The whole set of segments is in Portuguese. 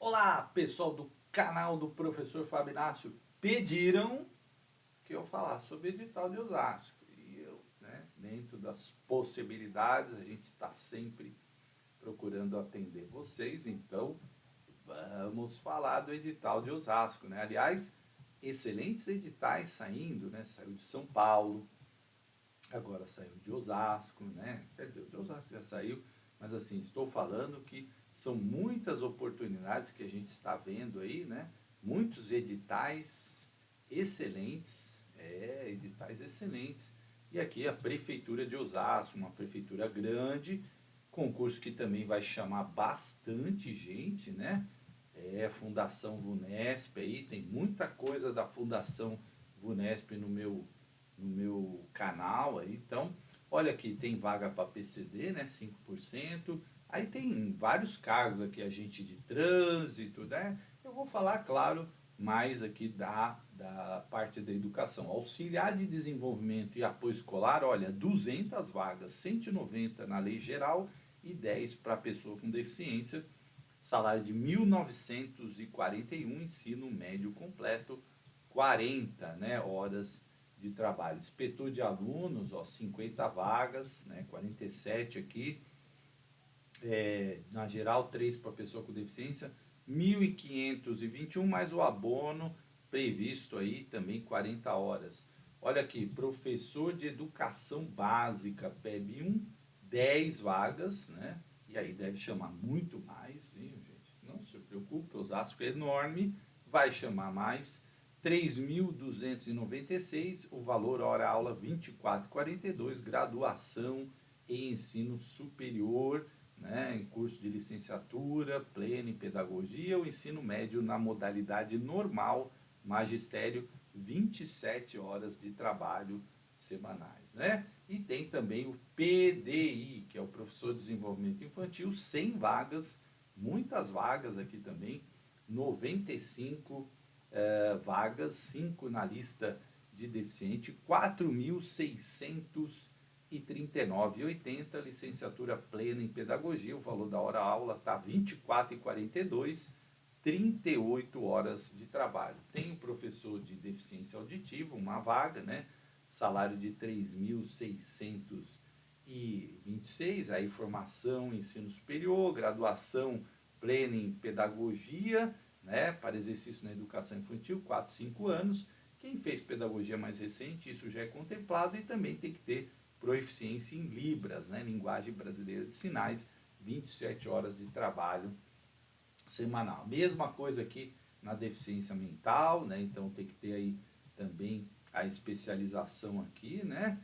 Olá, pessoal do canal do Professor Fábio Inácio. Pediram que eu falasse sobre o edital de Osasco. E eu, dentro das possibilidades, a gente está sempre procurando atender vocês. Então, vamos falar do edital de Osasco, né? Aliás, excelentes editais saindo, né? Saiu de São Paulo, agora saiu de Osasco, né? Quer dizer, o de Osasco já saiu, mas assim, estou falando que são muitas oportunidades que a gente está vendo aí, né? Muitos editais excelentes, editais excelentes. E aqui a Prefeitura de Osasco, uma prefeitura grande, concurso que também vai chamar bastante gente, né? Fundação Vunesp aí, tem muita coisa da Fundação Vunesp no meu canal aí. Então, olha aqui, tem vaga para PCD, né, 5%. Aí tem vários cargos aqui, agente de trânsito, né? Eu vou falar, claro, mais aqui da parte da educação. Auxiliar de desenvolvimento e apoio escolar, olha, 200 vagas, 190 na lei geral e 10 para pessoa com deficiência. Salário de 1.941, ensino médio completo, 40, né, horas de trabalho. Inspetor de alunos, ó, 50 vagas, né, 47 aqui. Na geral, 3 para pessoa com deficiência, 1.521 mais o abono previsto aí também 40 horas. Olha aqui, professor de educação básica, PEB 1, 10 vagas, né? E aí deve chamar muito mais, hein, gente? Não se preocupe, Osasco é enorme, vai chamar mais. 3.296, o valor hora-aula 24,42, graduação em ensino superior, né, em curso de licenciatura, plena em pedagogia, o ensino médio na modalidade normal, magistério, 27 horas de trabalho semanais, né? E tem também o PDI, que é o professor de desenvolvimento infantil, 100 vagas, muitas vagas aqui também, 95 vagas, 5 na lista de deficiente, 4.639,80, licenciatura plena em pedagogia, o valor da hora-aula está R$ 24,42, 38 horas de trabalho. Tem o professor de deficiência auditiva, uma vaga, né? Salário de 3.626, aí formação em ensino superior, graduação plena em pedagogia, né, para exercício na educação infantil, 4, 5 anos. Quem fez pedagogia mais recente, isso já é contemplado, e também tem que ter proficiência em Libras, né, linguagem brasileira de sinais, 27 horas de trabalho semanal. Mesma coisa aqui na deficiência mental, né, então tem que ter aí também a especialização aqui, né,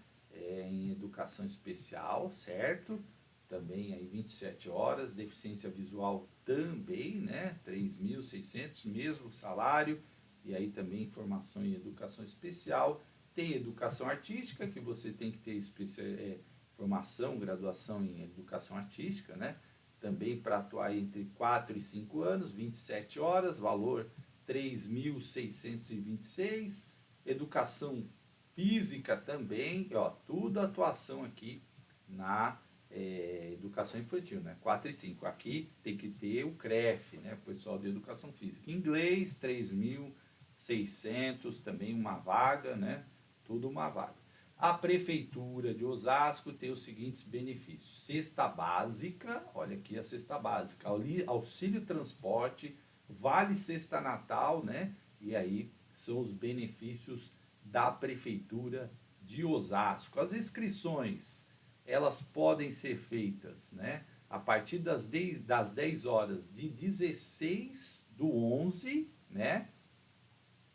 em educação especial, certo? Também aí 27 horas, deficiência visual também, né, 3.600, mesmo salário, e aí também formação em educação especial. Tem educação artística, que você tem que ter formação, graduação em educação artística, né, também para atuar entre 4 e 5 anos, 27 horas, valor 3.626, educação física também, ó, tudo atuação aqui na educação infantil, né? 4 e 5. Aqui tem que ter o CREF, né? Pessoal de educação física. Inglês, 3.600, também uma vaga, né? Tudo uma vaga. A Prefeitura de Osasco tem os seguintes benefícios: cesta básica, olha aqui a cesta básica, auxílio transporte, vale cesta natal, né? E aí são os benefícios da Prefeitura de Osasco. As inscrições, elas podem ser feitas, né, a partir das 10 horas de 16/11, né,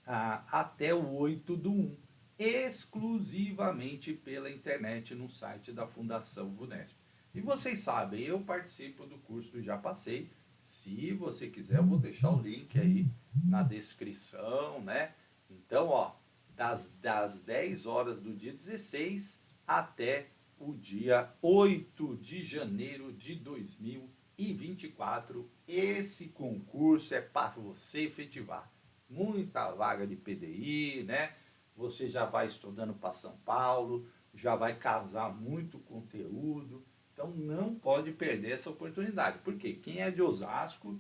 até o 8/1, exclusivamente pela internet no site da Fundação Vunesp. E vocês sabem, eu participo do curso do Já Passei. Se você quiser, eu vou deixar o link aí na descrição, né? Então, ó, das 10 horas do dia 16 até o dia 8 de janeiro de 2024, esse concurso é para você efetivar. Muita vaga de PDI, né? Você já vai estudando para São Paulo, já vai casar muito conteúdo, então não pode perder essa oportunidade. Porque quem é de Osasco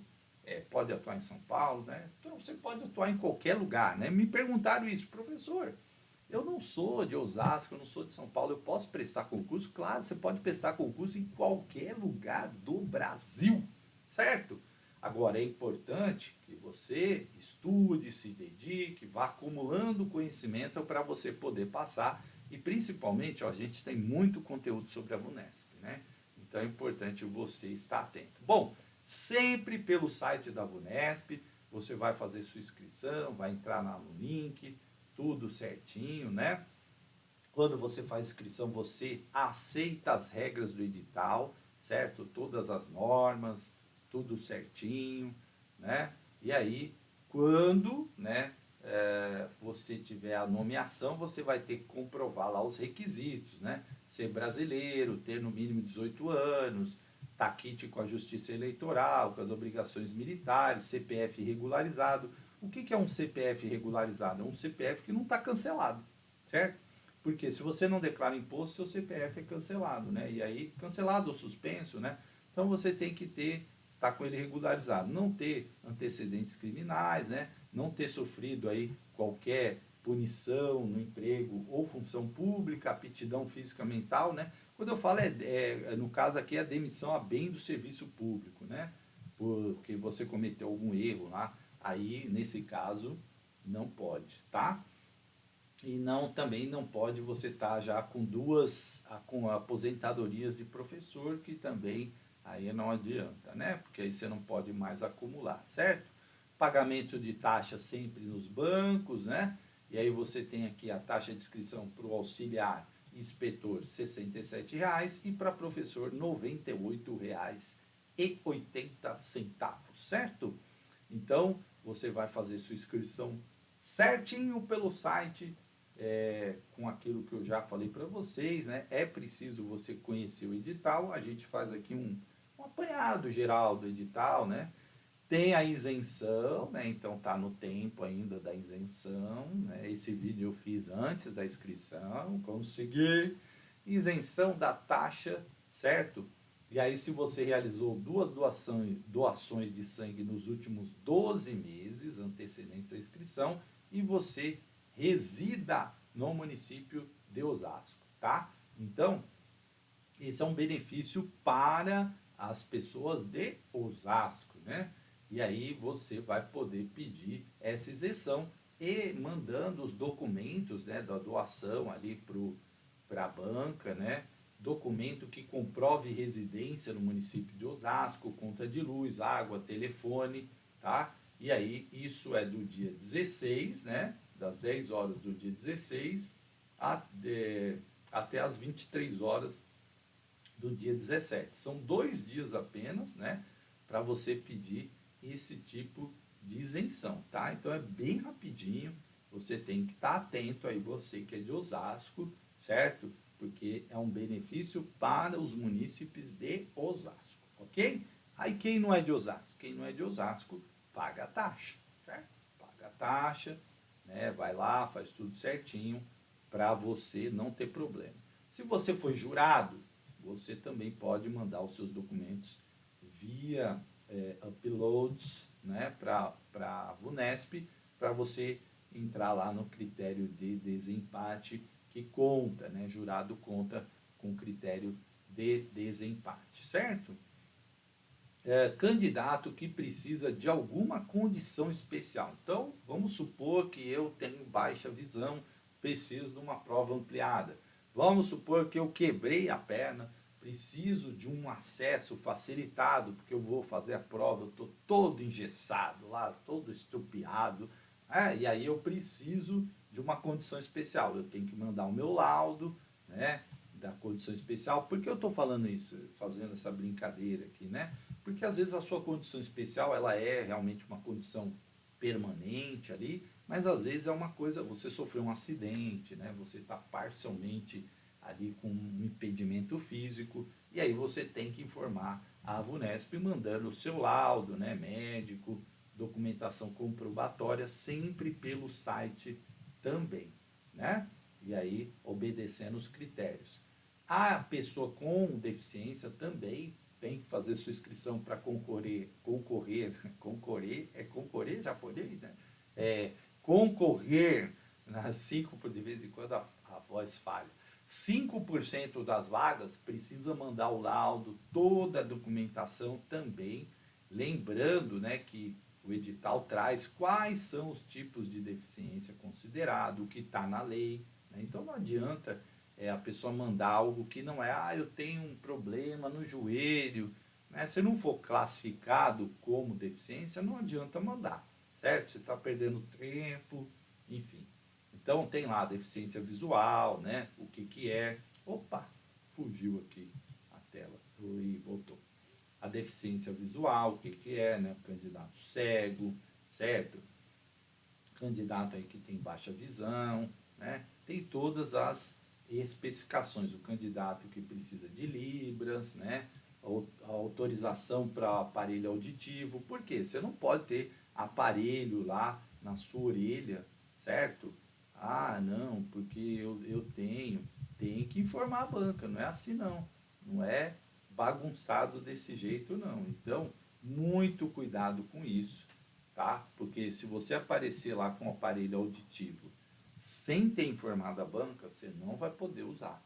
pode atuar em São Paulo, né? Então você pode atuar em qualquer lugar, né? Me perguntaram isso, professor, eu não sou de Osasco, eu não sou de São Paulo, eu posso prestar concurso? Claro, você pode prestar concurso em qualquer lugar do Brasil, certo? Agora é importante que você estude, se dedique, vá acumulando conhecimento para você poder passar e principalmente, ó, a gente tem muito conteúdo sobre a VUNESP, né? Então é importante você estar atento. Bom, sempre pelo site da VUNESP, você vai fazer sua inscrição, vai entrar no link, tudo certinho, né? Quando você faz inscrição, você aceita as regras do edital, certo? Todas as normas, tudo certinho, né? E aí, quando, né, você tiver a nomeação, você vai ter que comprovar lá os requisitos, né? Ser brasileiro, ter no mínimo 18 anos, taquite com a justiça eleitoral, com as obrigações militares, CPF regularizado. O que é um CPF regularizado? É um CPF que não está cancelado, certo? Porque se você não declara imposto, seu CPF é cancelado, né? E aí, cancelado ou suspenso, né? Então você tem que tá com ele regularizado, não ter antecedentes criminais, né? Não ter sofrido aí qualquer punição no emprego ou função pública, aptidão física mental, né? Quando eu falo, no caso aqui, é a demissão a bem do serviço público, né? Porque você cometeu algum erro lá, aí, nesse caso, não pode, tá? E não, também não pode você estar já com com aposentadorias de professor, que também aí não adianta, né? Porque aí você não pode mais acumular, certo? Pagamento de taxa sempre nos bancos, né? E aí você tem aqui a taxa de inscrição para o auxiliar e inspetor R$ 67,00 e para professor R$ 98,80, certo? Então, você vai fazer sua inscrição certinho pelo site, com aquilo que eu já falei para vocês, né? É preciso você conhecer o edital, a gente faz aqui um apanhado geral do edital, né? Tem a isenção, né? Então tá no tempo ainda da isenção, né? Esse vídeo eu fiz antes da inscrição, consegui. Isenção da taxa, certo? E aí, se você realizou duas doações de sangue nos últimos 12 meses antecedentes à inscrição e você resida no município de Osasco, tá? Então, esse é um benefício para as pessoas de Osasco, né? E aí você vai poder pedir essa isenção e mandando os documentos, né, da doação ali para a banca, né? Documento que comprove residência no município de Osasco, conta de luz, água, telefone, tá? E aí isso é do dia 16, né? Das 10 horas do dia 16 até as 23 horas do dia 17. São 2 dias apenas, né? Para você pedir esse tipo de isenção, tá? Então é bem rapidinho, você tem que estar atento aí, você que é de Osasco, certo? Porque é um benefício para os munícipes de Osasco, ok? Aí quem não é de Osasco? Quem não é de Osasco paga a taxa, certo? Paga a taxa, né? Vai lá, faz tudo certinho para você não ter problema. Se você foi jurado, você também pode mandar os seus documentos via uploads, né, para a VUNESP, para você entrar lá no critério de desempate que conta, né, jurado conta com critério de desempate, certo? Candidato que precisa de alguma condição especial. Então, vamos supor que eu tenho baixa visão, preciso de uma prova ampliada. Vamos supor que eu quebrei a perna, preciso de um acesso facilitado, porque eu vou fazer a prova, eu estou todo engessado lá, todo estrupiado, e aí eu preciso de uma condição especial. Eu tenho que mandar o meu laudo, né, da condição especial. Por que eu estou falando isso, fazendo essa brincadeira aqui, né? Porque às vezes a sua condição especial, ela é realmente uma condição permanente ali, mas às vezes é uma coisa, você sofreu um acidente, né? Você está parcialmente ali com um impedimento físico, e aí você tem que informar a VUNESP mandando o seu laudo, né, médico, documentação comprobatória, sempre pelo site também, né? E aí obedecendo os critérios. A pessoa com deficiência também tem que fazer sua inscrição para concorrer japonês, né? Concorrer nas 5%, de vez em quando a voz falha. 5% das vagas precisa mandar o laudo, toda a documentação também, lembrando, né, que o edital traz quais são os tipos de deficiência considerado, o que está na lei, né? Então não adianta a pessoa mandar algo que não é, eu tenho um problema no joelho, né? Se não for classificado como deficiência, não adianta mandar, certo? Você está perdendo tempo, enfim. Então tem lá a deficiência visual, né? O que que é? Opa, fugiu aqui a tela e voltou. A deficiência visual, o que que é, né? O candidato cego, certo? Candidato aí que tem baixa visão, né? Tem todas as especificações. O candidato que precisa de libras, né? A autorização para aparelho auditivo. Por quê? Você não pode ter aparelho lá na sua orelha, certo? Ah, não, porque eu tenho. Tem que informar a banca, não é assim não. Não é bagunçado desse jeito não. Então, muito cuidado com isso, tá? Porque se você aparecer lá com o aparelho auditivo sem ter informado a banca, você não vai poder usar,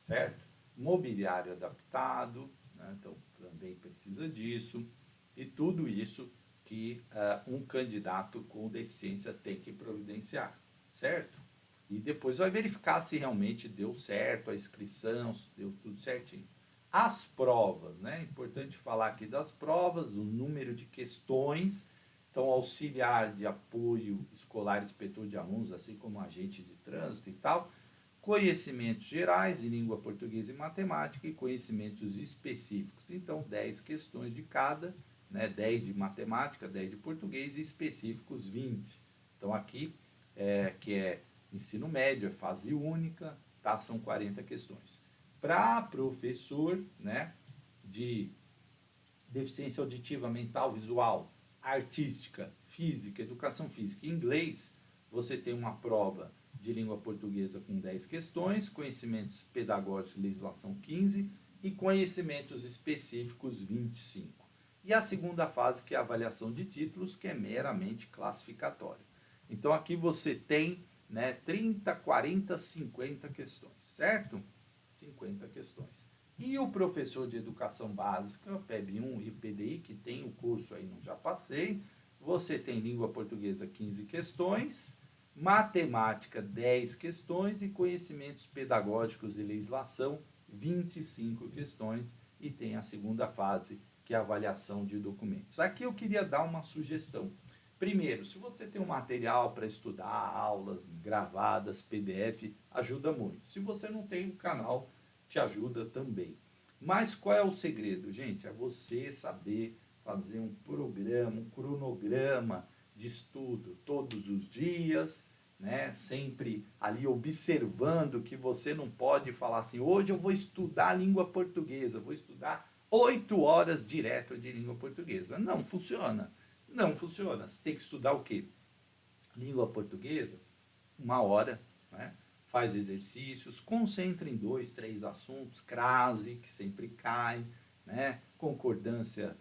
certo? Mobiliário adaptado, né? Então também precisa disso. E tudo isso que um candidato com deficiência tem que providenciar, certo? E depois vai verificar se realmente deu certo a inscrição, se deu tudo certinho. As provas, né? É importante falar aqui das provas, o número de questões. Então, auxiliar de apoio escolar, inspetor de alunos, assim como agente de trânsito e tal. Conhecimentos gerais em língua portuguesa e matemática e conhecimentos específicos. Então, 10 questões de cada, né? 10 de matemática, 10 de português e específicos 20. Então, aqui, que é ensino médio, é fase única, tá? São 40 questões. Para professor, né, de deficiência auditiva, mental, visual, artística, física, educação física e inglês, você tem uma prova de língua portuguesa com 10 questões, conhecimentos pedagógicos e legislação 15 e conhecimentos específicos 25. E a segunda fase, que é a avaliação de títulos, que é meramente classificatória. Então aqui você tem, né, 30, 40, 50 questões, certo? 50 questões. E o professor de educação básica, PEB1 e PDI, que tem o curso aí, não já passei, você tem língua portuguesa 15 questões, matemática 10 questões e conhecimentos pedagógicos e legislação 25 questões e tem a segunda fase, que é a avaliação de documentos. Aqui eu queria dar uma sugestão. Primeiro, se você tem um material para estudar, aulas gravadas, PDF, ajuda muito. Se você não tem, o canal te ajuda também. Mas qual é o segredo, gente? É você saber fazer um programa, um cronograma de estudo todos os dias, né? Sempre ali observando que você não pode falar assim, hoje eu vou estudar a língua portuguesa, vou estudar 8 horas direto de língua portuguesa. Não funciona. Não funciona. Você tem que estudar o quê? Língua portuguesa, 1 hora, né? Faz exercícios, concentra em 2, 3 assuntos, crase, que sempre cai, né? Concordância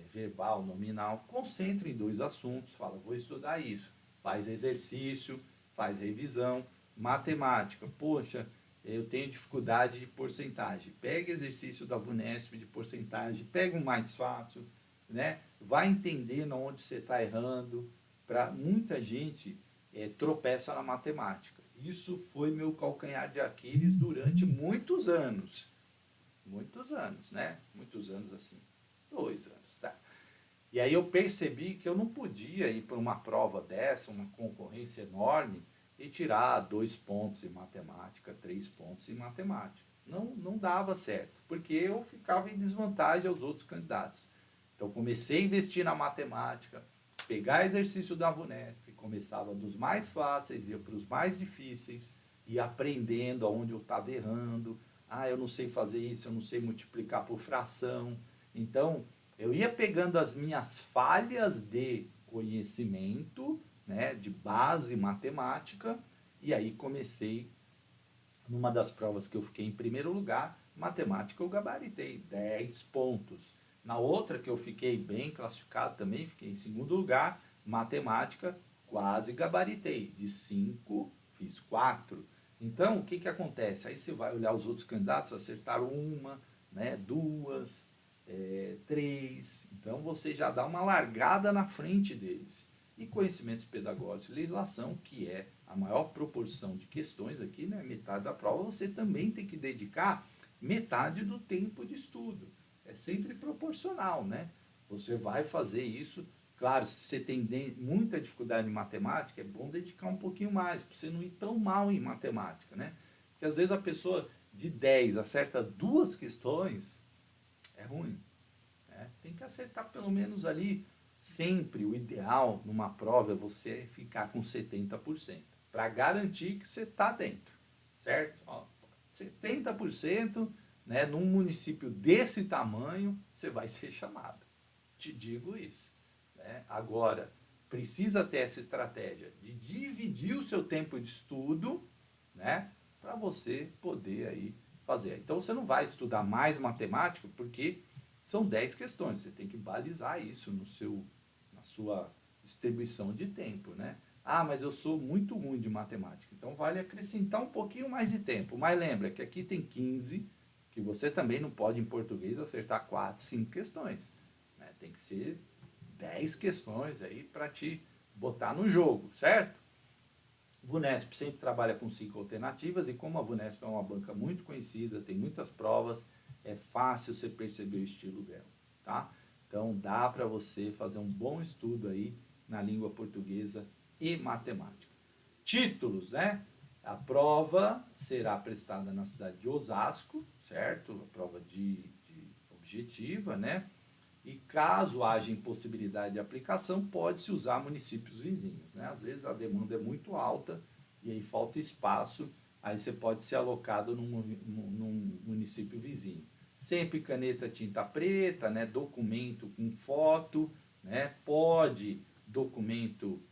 verbal, nominal, concentra em 2 assuntos, fala, vou estudar isso, faz exercício, faz revisão, matemática, poxa, eu tenho dificuldade de porcentagem, pega exercício da VUNESP de porcentagem, pega um mais fácil, né? Vai entendendo onde você está errando. Para muita gente tropeça na matemática. Isso foi meu calcanhar de Aquiles durante muitos anos. Muitos anos, né? Muitos anos assim. 2 anos, tá? E aí eu percebi que eu não podia ir para uma prova dessa, uma concorrência enorme, e tirar 2 pontos em matemática, 3 pontos em matemática. Não dava certo, porque eu ficava em desvantagem aos outros candidatos. Então comecei a investir na matemática, pegar exercício da VUNESP, começava dos mais fáceis, ia para os mais difíceis, ia aprendendo aonde eu estava errando. Ah, eu não sei fazer isso, eu não sei multiplicar por fração. Então, eu ia pegando as minhas falhas de conhecimento, né, de base matemática, e aí comecei, numa das provas que eu fiquei em primeiro lugar, matemática eu gabaritei 10 pontos. Na outra que eu fiquei bem classificado também, fiquei em segundo lugar, matemática, quase gabaritei. De 5, fiz 4. Então, o que acontece? Aí você vai olhar os outros candidatos, acertaram uma, né, duas, três. Então, você já dá uma largada na frente deles. E conhecimentos pedagógicos e legislação, que é a maior proporção de questões aqui, né, metade da prova, você também tem que dedicar metade do tempo de estudo. É sempre proporcional, né? Você vai fazer isso. Claro, se você tem muita dificuldade em matemática, é bom dedicar um pouquinho mais, para você não ir tão mal em matemática, né? Porque às vezes a pessoa de 10 acerta duas questões, é ruim. Né? Tem que acertar pelo menos ali, sempre o ideal numa prova é você ficar com 70%, para garantir que você está dentro, certo? Ó, 70%, né, num município desse tamanho, você vai ser chamado. Te digo isso. Né? Agora, precisa ter essa estratégia de dividir o seu tempo de estudo, né, para você poder aí fazer. Então, você não vai estudar mais matemática, porque são 10 questões. Você tem que balizar isso na sua distribuição de tempo, né? Ah, mas eu sou muito ruim de matemática. Então, vale acrescentar um pouquinho mais de tempo. Mas lembra que aqui tem 15, que você também não pode, em português, acertar 4, 5 questões. Né? Tem que ser 10 questões aí para te botar no jogo, certo? VUNESP sempre trabalha com 5 alternativas e como a VUNESP é uma banca muito conhecida, tem muitas provas, é fácil você perceber o estilo dela, tá? Então dá para você fazer um bom estudo aí na língua portuguesa e matemática. Títulos, né? A prova será prestada na cidade de Osasco, certo? A prova de objetiva, né? E caso haja impossibilidade de aplicação, pode-se usar municípios vizinhos. Né? Às vezes a demanda é muito alta e aí falta espaço, aí você pode ser alocado num município vizinho. Sempre caneta tinta preta, né? Documento com foto, né? Pode documento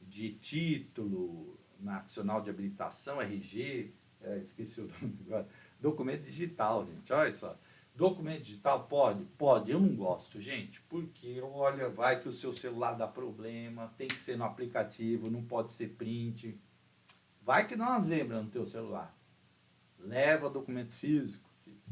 de título nacional de habilitação, RG, esqueci o nome agora, documento digital, gente, olha só. Documento digital pode? Pode, eu não gosto, gente, porque olha, vai que o seu celular dá problema, tem que ser no aplicativo, não pode ser print. Vai que dá uma zebra no teu celular. Leva documento físico, filho.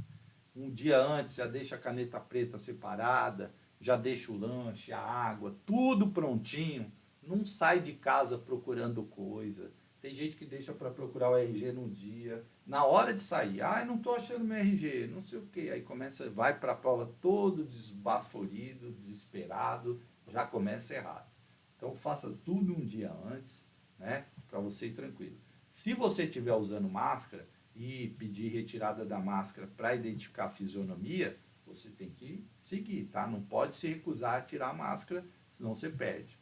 Um dia antes já deixa a caneta preta separada, já deixa o lanche, a água, tudo prontinho. Não sai de casa procurando coisa. Tem gente que deixa para procurar o RG num dia, na hora de sair, não estou achando meu RG, não sei o que, aí começa, vai para a prova todo desbaforido, desesperado, já começa errado. Então faça tudo um dia antes, né, para você ir tranquilo. Se você estiver usando máscara e pedir retirada da máscara para identificar a fisionomia, você tem que seguir, tá? Não pode se recusar a tirar a máscara, senão você perde.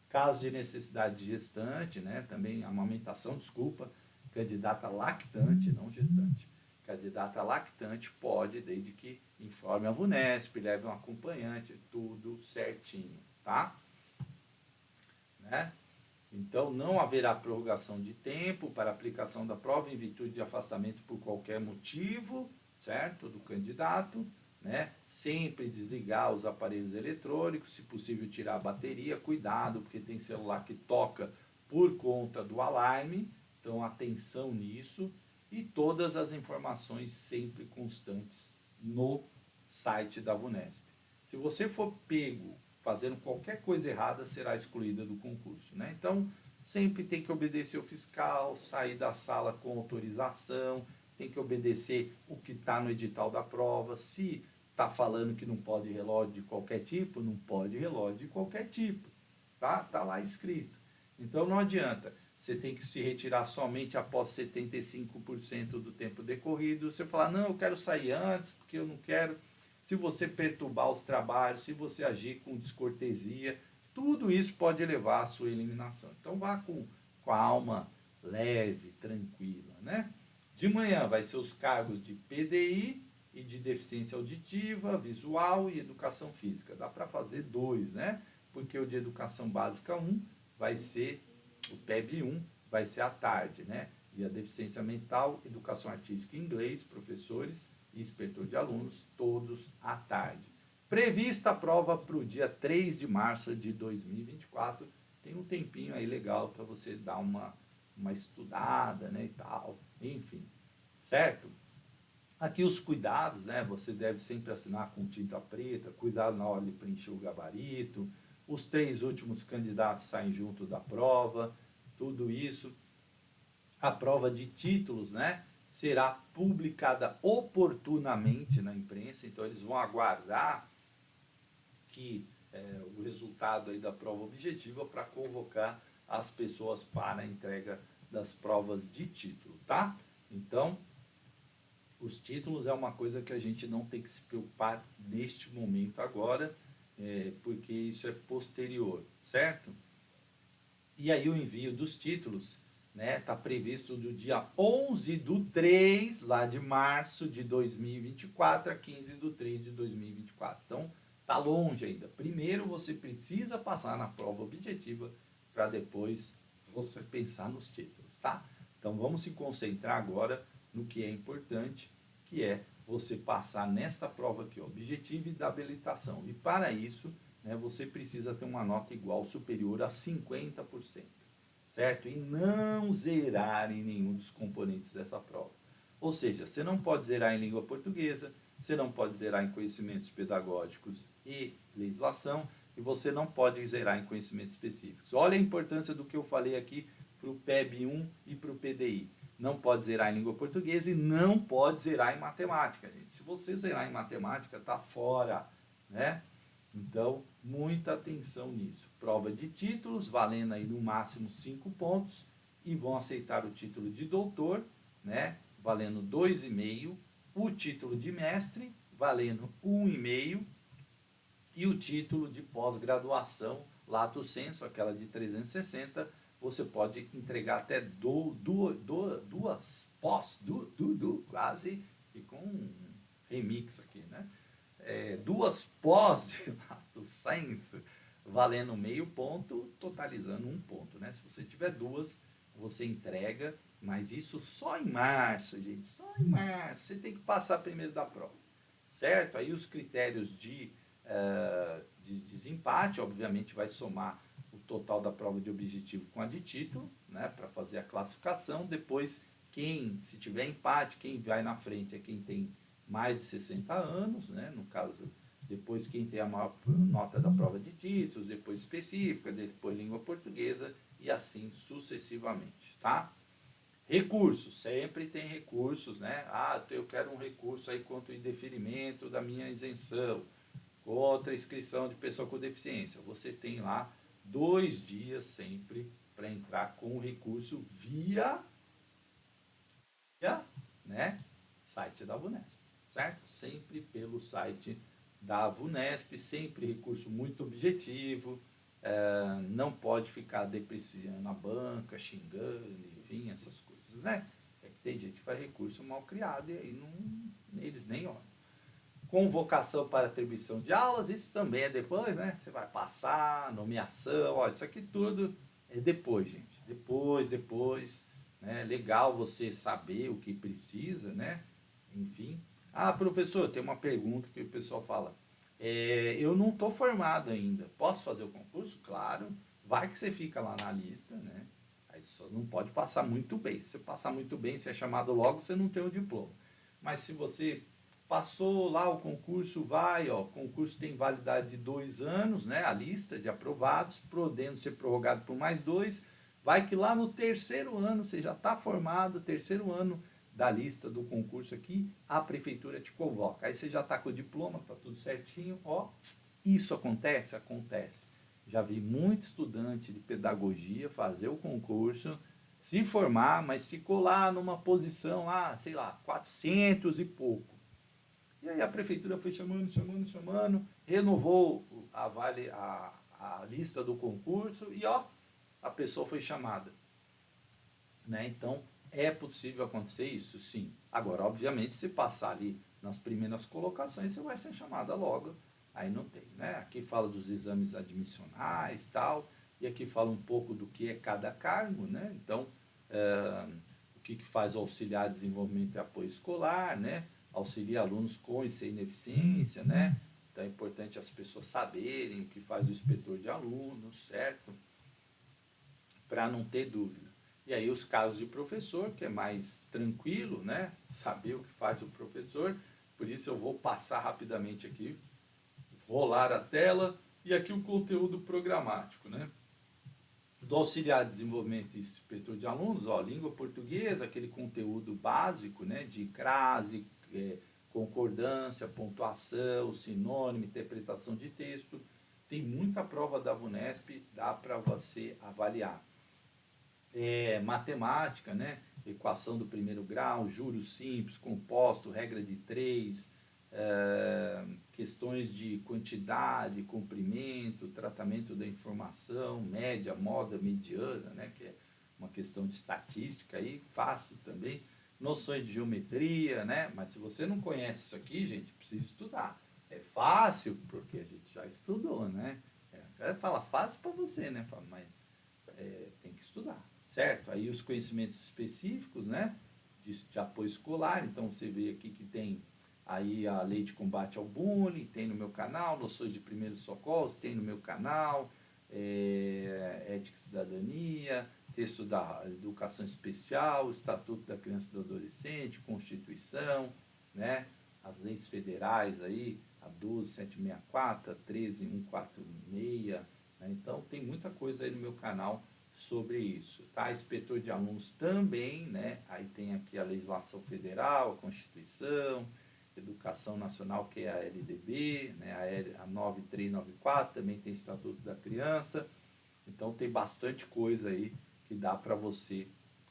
Caso de necessidade de gestante, né, também amamentação, desculpa, candidata lactante, não gestante. Candidata lactante pode, desde que informe a VUNESP, leve um acompanhante, tudo certinho, tá? Né? Então, não haverá prorrogação de tempo para aplicação da prova em virtude de afastamento por qualquer motivo, certo? Do candidato, né? Sempre desligar os aparelhos eletrônicos, se possível tirar a bateria, cuidado, porque tem celular que toca por conta do alarme, então atenção nisso, e todas as informações sempre constantes no site da VUNESP. Se você for pego fazendo qualquer coisa errada, será excluída do concurso. Né? Então, sempre tem que obedecer o fiscal, sair da sala com autorização, tem que obedecer o que está no edital da prova. Se está falando que não pode relógio de qualquer tipo, não pode relógio de qualquer tipo. Tá lá escrito. Então, não adianta. Você tem que se retirar somente após 75% do tempo decorrido. Você falar, não, eu quero sair antes, porque eu não quero. Se você perturbar os trabalhos, se você agir com descortesia, tudo isso pode levar à sua eliminação. Então vá com a alma leve, tranquila, né? De manhã vai ser os cargos de PDI e de deficiência auditiva, visual e educação física. Dá para fazer 2, né? Porque o de educação básica 1 vai ser, o PEB 1 vai ser à tarde, né? E a deficiência mental, educação artística e inglês, professores e inspetor de alunos, todos à tarde. Prevista a prova para o dia 3 de março de 2024. Tem um tempinho aí legal para você dar uma estudada, né, e tal, enfim, certo? Aqui os cuidados, né? Você deve sempre assinar com tinta preta, cuidado na hora de preencher o gabarito. Os 3 últimos candidatos saem junto da prova, tudo isso. A prova de títulos, né? Será publicada oportunamente na imprensa, então eles vão aguardar que o resultado aí da prova objetiva para convocar as pessoas para a entrega das provas de título, tá? Então, os títulos é uma coisa que a gente não tem que se preocupar neste momento agora, porque isso é posterior, certo? E aí o envio dos títulos, né, está previsto do dia 11/3, lá de março de 2024, a 15/3 de 2024. Então, tá longe ainda. Primeiro você precisa passar na prova objetiva para depois você pensar nos títulos, tá? Então, vamos se concentrar agora no que é importante, que é você passar nesta prova aqui, objetiva e da habilitação. E para isso, né, você precisa ter uma nota igual ou superior a 50%, certo? E não zerar em nenhum dos componentes dessa prova. Ou seja, você não pode zerar em língua portuguesa, você não pode zerar em conhecimentos pedagógicos e legislação, e você não pode zerar em conhecimentos específicos. Olha a importância do que eu falei aqui para o PEB 1 e para o PDI. Não pode zerar em língua portuguesa e não pode zerar em matemática, gente. Se você zerar em matemática, tá fora, né? Então, muita atenção nisso. Prova de títulos, valendo aí no máximo 5 pontos, e vão aceitar o título de doutor, né? Valendo 2,5, o título de mestre, valendo 1,5, e o título de pós-graduação, lato sensu, aquela de 360, você pode entregar até duas pós, quase, ficou um remix aqui, né? Duas pós de lato sensu, valendo meio ponto, totalizando 1 ponto, né? Se você tiver duas, você entrega, mas isso só em março, gente, só em março. Você tem que passar primeiro da prova, certo? Aí os critérios de desempate, obviamente, vai somar o total da prova de objetivo com a de título, né, para fazer a classificação. Depois, se tiver empate, quem vai na frente é quem tem mais de 60 anos, né, no caso, depois quem tem a maior nota da prova de títulos, depois específica, depois língua portuguesa e assim sucessivamente, tá? Recursos, sempre tem recursos, né? Ah, eu quero um recurso aí contra o indeferimento da minha isenção, contra a inscrição de pessoa com deficiência. Você tem lá 2 dias sempre para entrar com o recurso via, né, site da VUNESP, certo? Sempre pelo site da VUNESP, sempre recurso muito objetivo, não pode ficar depreciando a banca, xingando, enfim, essas coisas, né? É que tem gente que faz recurso mal criado e aí eles nem olham. Convocação para atribuição de aulas, isso também é depois, né? Você vai passar, nomeação, ó, isso aqui tudo é depois, gente. Depois, né? Legal você saber o que precisa, né? Enfim. Ah, professor, tem uma pergunta que o pessoal fala. Eu não estou formado ainda. Posso fazer o concurso? Claro. Vai que você fica lá na lista, né? Aí só não pode passar muito bem. Se você passar muito bem, se é chamado logo, você não tem o diploma. Mas se você passou lá o concurso, o concurso tem validade de 2 anos, né? A lista de aprovados, podendo ser prorrogado por mais 2. Vai que lá no 3º ano, você já está formado, 3º ano da lista do concurso aqui, a prefeitura te convoca. Aí você já está com o diploma, está tudo certinho, ó. Isso acontece? Acontece. Já vi muito estudante de pedagogia fazer o concurso, se formar, mas ficou lá numa posição lá, sei lá, 400 e pouco. E aí a prefeitura foi chamando, renovou a lista do concurso e ó, a pessoa foi chamada, né? Então, é possível acontecer isso? Sim. Agora, obviamente, se passar ali nas primeiras colocações, você vai ser chamada logo. Aí não tem, né? Aqui fala dos exames admissionais e tal, e aqui fala um pouco do que é cada cargo, né? Então, que faz o auxiliar de desenvolvimento e apoio escolar, né? Auxilia alunos com e sem deficiência, né? Então é importante as pessoas saberem o que faz o inspetor de alunos, certo? Para não ter dúvida. E aí os casos de professor, que é mais tranquilo, né? Saber o que faz o professor. Por isso eu vou passar rapidamente aqui, rolar a tela e aqui o conteúdo programático, né? Do auxiliar de desenvolvimento e inspetor de alunos, ó, língua portuguesa, aquele conteúdo básico, né? De crase, concordância, pontuação, sinônimo, interpretação de texto. Tem muita prova da VUNESP, dá para você avaliar. Matemática, né? Equação do primeiro grau, juros simples, composto, regra de três, questões de quantidade, comprimento, tratamento da informação, média, moda, mediana, né? Que é uma questão de estatística aí, fácil também. Noções de geometria, né? Mas se você não conhece isso aqui, gente, precisa estudar. É fácil, porque a gente já estudou, né? O cara fala fácil para você, né? Mas tem que estudar, certo? Aí os conhecimentos específicos, né? De apoio escolar, então você vê aqui que tem aí a lei de combate ao bullying, tem no meu canal, noções de primeiros socorros, tem no meu canal, ética e cidadania, texto da educação especial, estatuto da criança e do adolescente, constituição, né? As leis federais aí, a 12764, a 13146, né? Então tem muita coisa aí no meu canal sobre isso, tá? Inspetor de alunos também, né? Aí tem aqui a legislação federal, a Constituição, Educação Nacional, que é a LDB, né? A 9394, também tem Estatuto da Criança. Então tem bastante coisa aí que dá para você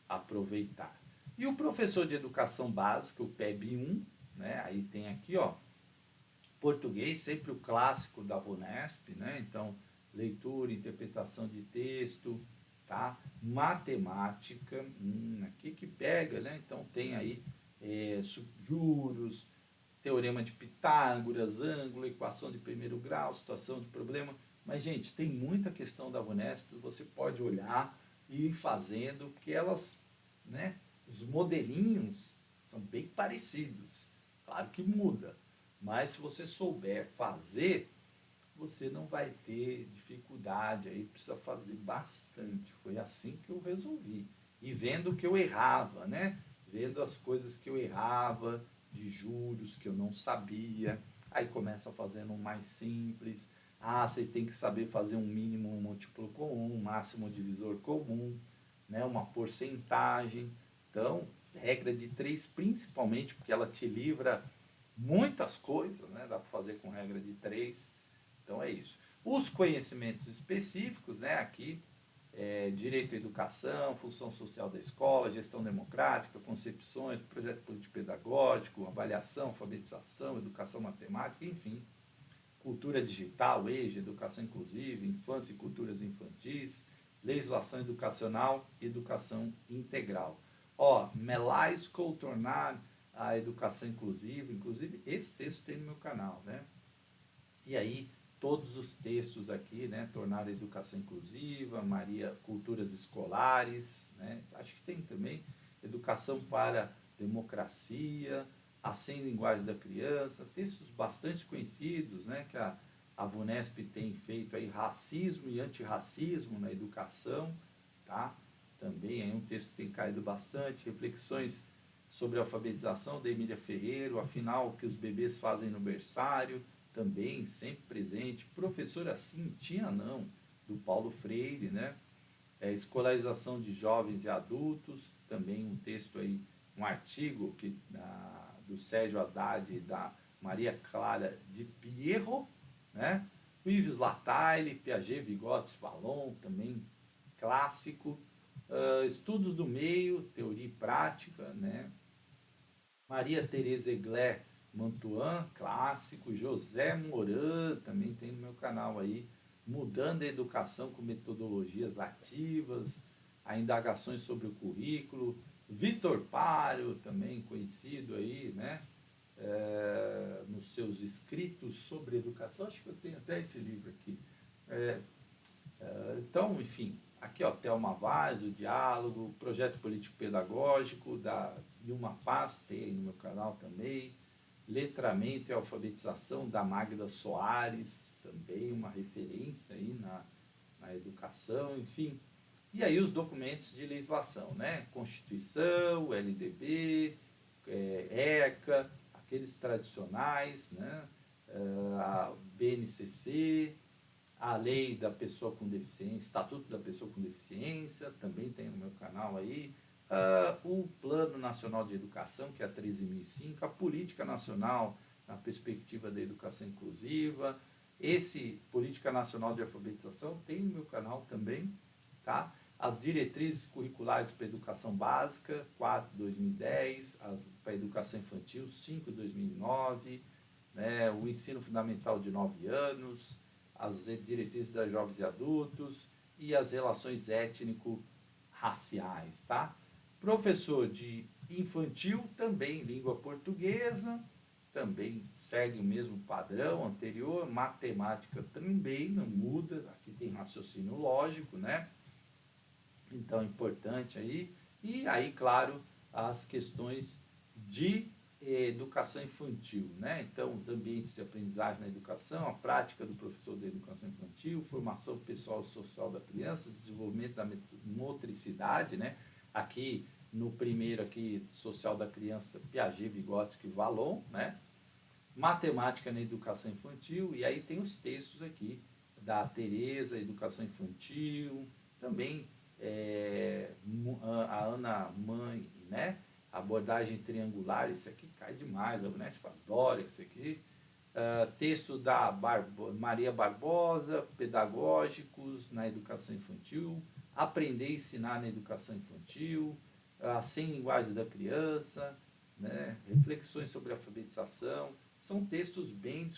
aproveitar. E o professor de educação básica, o PEB 1, né? Aí tem aqui, ó, português, sempre o clássico da VUNESP, né? Então, leitura, interpretação de texto, tá? Matemática, aqui que pega, né? Então tem aí juros, teorema de Pitágoras, ângulo, equação de primeiro grau, situação de problema. Mas, gente, tem muita questão da VUNESP, você pode olhar e ir fazendo, porque elas, né? Os modelinhos são bem parecidos. Claro que muda, mas se você souber fazer, você não vai ter dificuldade, aí precisa fazer bastante. Foi assim que eu resolvi. E vendo que eu errava, né? Vendo as coisas que eu errava, de juros que eu não sabia. Aí começa fazendo um mais simples. Ah, você tem que saber fazer um mínimo, um múltiplo comum, um máximo divisor comum, né? Uma porcentagem. Então, regra de três, principalmente porque ela te livra muitas coisas, né? Dá para fazer com regra de três. Então é isso. Os conhecimentos específicos, né? Aqui, direito à educação, função social da escola, gestão democrática, concepções, projeto político pedagógico, avaliação, alfabetização, educação matemática, enfim. Cultura digital, EJA, educação inclusiva, infância e culturas infantis, legislação educacional e educação integral. Ó, Melais contornar a educação inclusiva, inclusive esse texto tem no meu canal, né? E aí, todos os textos aqui, né? Tornar a educação inclusiva, Maria, culturas escolares, né? Acho que tem também educação para democracia, a 100 linguagens da criança, textos bastante conhecidos, né? Que a VUNESP tem feito aí, racismo e antirracismo na educação, tá? Também é um texto que tem caído bastante, reflexões sobre a alfabetização da Emília Ferreiro, afinal, o que os bebês fazem no berçário, também sempre presente. Professora Cintia Não, do Paulo Freire, né? Escolarização de jovens e adultos, também um texto aí, um artigo do Sérgio Haddad e da Maria Clara de Pierro, né? O Yves Lattaille, Piaget, Vygotsky, Vallon, também clássico. Estudos do meio, teoria e prática, né? Maria Tereza Egler Mantuan, clássico, José Moran, também tem no meu canal aí, Mudando a Educação com Metodologias Ativas, a indagações sobre o currículo, Vitor Pário, também conhecido aí, né? Nos seus escritos sobre educação, acho que eu tenho até esse livro aqui. Então, enfim, Aqui, ó, Thelma Vaz, o Diálogo, Projeto Político Pedagógico, da Nilma Paz, tem aí no meu canal também. Letramento e Alfabetização, da Magda Soares, também uma referência aí na educação, enfim. E aí os documentos de legislação, né? Constituição, LDB, ECA, aqueles tradicionais, né? A BNCC, a lei da pessoa com deficiência, Estatuto da Pessoa com Deficiência, também tem no meu canal aí, o Plano Nacional de Educação, que é a 13.005, a Política Nacional na Perspectiva da Educação Inclusiva, esse Política Nacional de Alfabetização tem no meu canal também, tá? As diretrizes curriculares para a educação básica, 4/2010, para a educação infantil, 5/2009, né? O ensino fundamental de 9 anos, as diretrizes das jovens e adultos e as relações étnico-raciais, tá? Professor de infantil, também língua portuguesa, também segue o mesmo padrão anterior, matemática também não muda, aqui tem raciocínio lógico, né? Então, é importante aí. E aí, claro, as questões de educação infantil, né? Então, os ambientes de aprendizagem na educação, a prática do professor de educação infantil, formação pessoal e social da criança, desenvolvimento da motricidade, né? Aqui, no primeiro aqui, social da criança, Piaget, Vygotsky, Vallon, né? Matemática na educação infantil, e aí tem os textos aqui da Teresa, Educação Infantil, também a Ana Mãe, né? Abordagem triangular, esse aqui cai demais, a Unesco adora esse aqui. Texto da Maria Barbosa, Pedagógicos na Educação Infantil, Aprender e Ensinar na Educação Infantil, As 100 Linguagens da Criança, né? Reflexões sobre alfabetização, são textos bem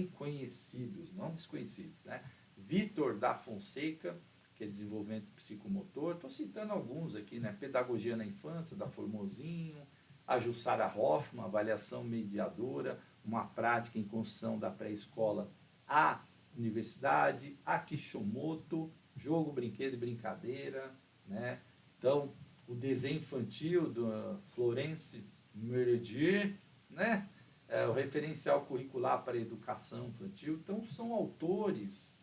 conhecidos, não desconhecidos, né? Vitor da Fonseca, que é desenvolvimento psicomotor, estou citando alguns aqui, né? Pedagogia na Infância, da Formosinho, a Jussara Hoffmann, avaliação mediadora, uma prática em construção da pré-escola à universidade, a Kishimoto, jogo, brinquedo e brincadeira, né? Então, o desenho infantil do Florence Meredier, né? O referencial curricular para a educação infantil. Então, são autores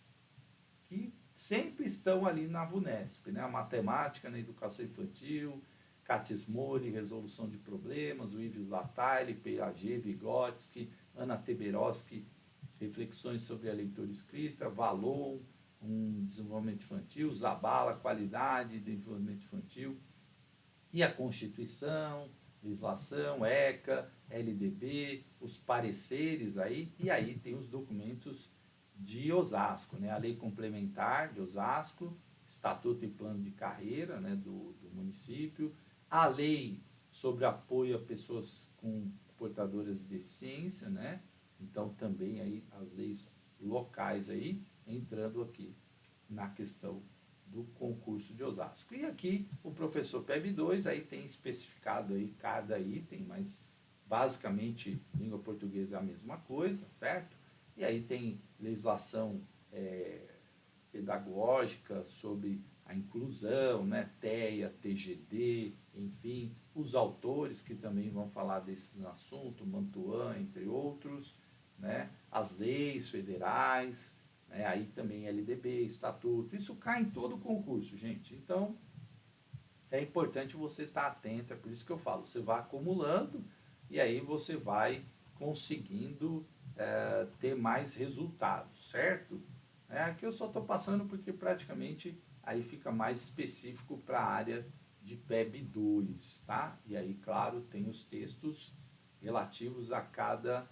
que sempre estão ali na VUNESP, né? A matemática na educação infantil, Katis Mori, resolução de problemas, o Yves Lataille, Piaget, Vygotsky, Ana Teberoski, reflexões sobre a leitura escrita, Vallon, desenvolvimento infantil, Zabala, qualidade de desenvolvimento infantil, e a Constituição, legislação, ECA, LDB, os pareceres aí, e aí tem os documentos de Osasco, né? A lei complementar de Osasco, estatuto e plano de carreira, né, do município, a lei sobre apoio a pessoas com portadoras de deficiência, né? Então também aí as leis locais aí entrando aqui na questão do concurso de Osasco. E aqui o professor PEB 2 aí tem especificado aí cada item, mas basicamente língua portuguesa é a mesma coisa, certo? E aí tem legislação pedagógica sobre a inclusão, né? TEA, TGD, enfim, os autores que também vão falar desses assuntos, Mantuan, entre outros, né? As leis federais, né? Aí também LDB, estatuto, isso cai em todo o concurso, gente. Então, é importante você estar atento, é por isso que eu falo, você vai acumulando e aí você vai conseguindo ter mais resultados, certo? Aqui eu só estou passando porque praticamente aí fica mais específico para a área de PEB 2, tá? E aí, claro, tem os textos relativos a cada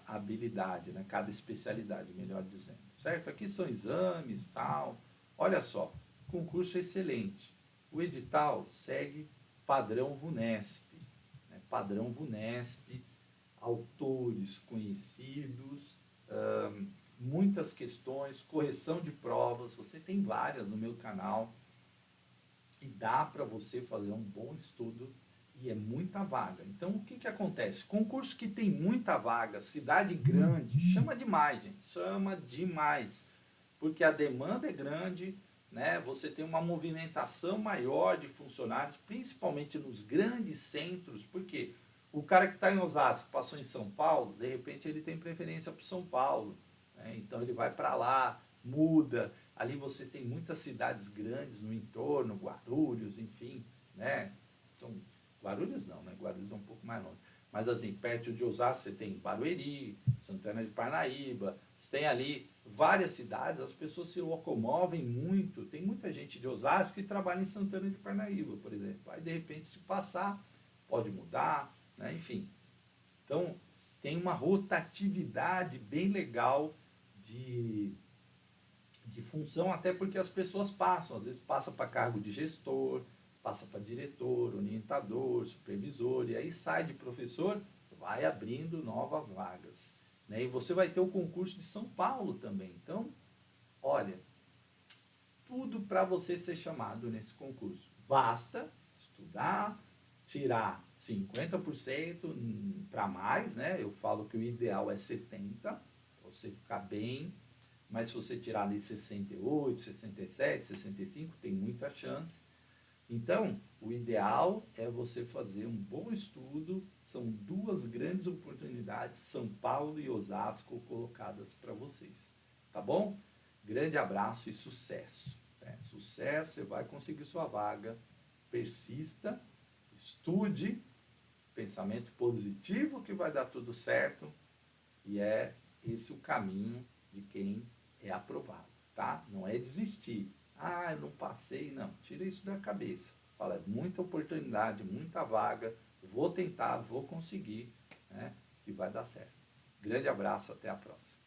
habilidade, né? Cada especialidade, melhor dizendo, certo? Aqui são exames, tal. Olha só, concurso excelente. O edital segue padrão VUNESP, né? Padrão VUNESP, autores conhecidos, muitas questões, correção de provas, você tem várias no meu canal e dá para você fazer um bom estudo e é muita vaga. Então, o que acontece? Concurso que tem muita vaga, cidade grande, chama demais, gente, chama demais. porque a demanda é grande, né? Você tem uma movimentação maior de funcionários, principalmente nos grandes centros, porque o cara que está em Osasco passou em São Paulo, de repente ele tem preferência por São Paulo, né? Então ele vai para lá, muda. Ali você tem muitas cidades grandes no entorno, Guarulhos, enfim, né? São Guarulhos não, né? Guarulhos é um pouco mais longe. Mas assim, perto de Osasco você tem Barueri, Santana de Parnaíba, você tem ali várias cidades, as pessoas se locomovem muito. Tem muita gente de Osasco que trabalha em Santana de Parnaíba, por exemplo. Aí de repente se passar, pode mudar, né? Enfim. Então tem uma rotatividade bem legal de, de função, até porque as pessoas passam, às vezes passa para cargo de gestor, passa para diretor, orientador, supervisor, e aí sai de professor, vai abrindo novas vagas. Né? E você vai ter o concurso de São Paulo também. Então, olha, tudo para você ser chamado nesse concurso. Basta estudar, tirar 50% para mais, né? Eu falo que o ideal é 70%, para você ficar bem, mas se você tirar ali 68, 67, 65, tem muita chance. Então, o ideal é você fazer um bom estudo. São duas grandes oportunidades, São Paulo e Osasco, colocadas para vocês. Tá bom? Grande abraço e sucesso. Sucesso, você vai conseguir sua vaga. Persista, estude, pensamento positivo que vai dar tudo certo. E é esse o caminho de quem é aprovado, tá? Não é desistir. Ah, eu não passei, não. Tira isso da cabeça. Fala, é muita oportunidade, muita vaga. Vou tentar, vou conseguir, né? Que vai dar certo. Grande abraço, até a próxima.